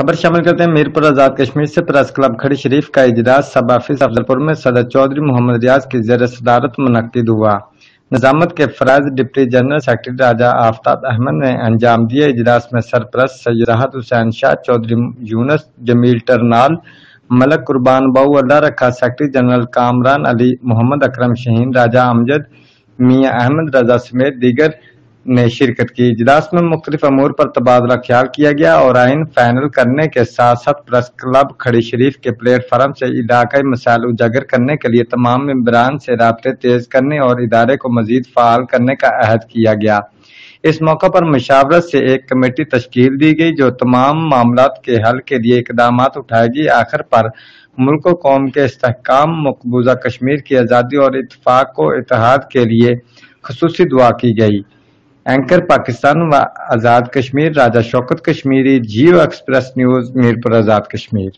खबर शामिल करते हैं मीरपुर आजाद कश्मीर से। प्रेस क्लब खड़ी शरीफ का इजलास सब ऑफिस अफजलपुर में सदर चौधरी मोहम्मद रियाज की ज़ेर सदारत मुनक्किद हुआ। निजामत के फराइज डिप्टी जनरल सेक्रेटरी राजा आफ्ताब अहमद ने अंजाम दिए। इजलास में सरपरस्त सैयद राहत हुसैन शाह, चौधरी यूनुस जमील टरनाल, मलक कुर्बान बाऊ अल्लाह रखा, सेक्रेटरी जनरल कामरान अली, मोहम्मद अकरम शहीन, राजा अमजद, मियाँ अहमद रजा समेत दीगर ने शिरकत की। इजलास में मुख्तलिफ अमूर पर तबादला ख्याल किया गया और आइन फाइनल करने के साथ साथ प्रेस क्लब खड़ी शरीफ के प्लेटफार्म से इलाकाई मसाइल उजागर करने के लिए तमाम मेंबरान से राब्ते तेज करने और इदारे को मजीद फाल करने का अहद किया गया। इस मौका पर मुशावरत से एक कमेटी तश्कील दी गई जो तमाम मामलात के हल के लिए इकदामात उठाएगी। आखिर पर मुल्क व कौम के इस्तेहकाम, मकबूजा कश्मीर की आज़ादी और इत्तेफाक व इत्तेहाद के लिए खुसूसी दुआ की गई। एंकर पाकिस्तान व आज़ाद कश्मीर राजा शौकत कश्मीरी, जियो एक्सप्रेस न्यूज़, मीरपुर आज़ाद कश्मीर।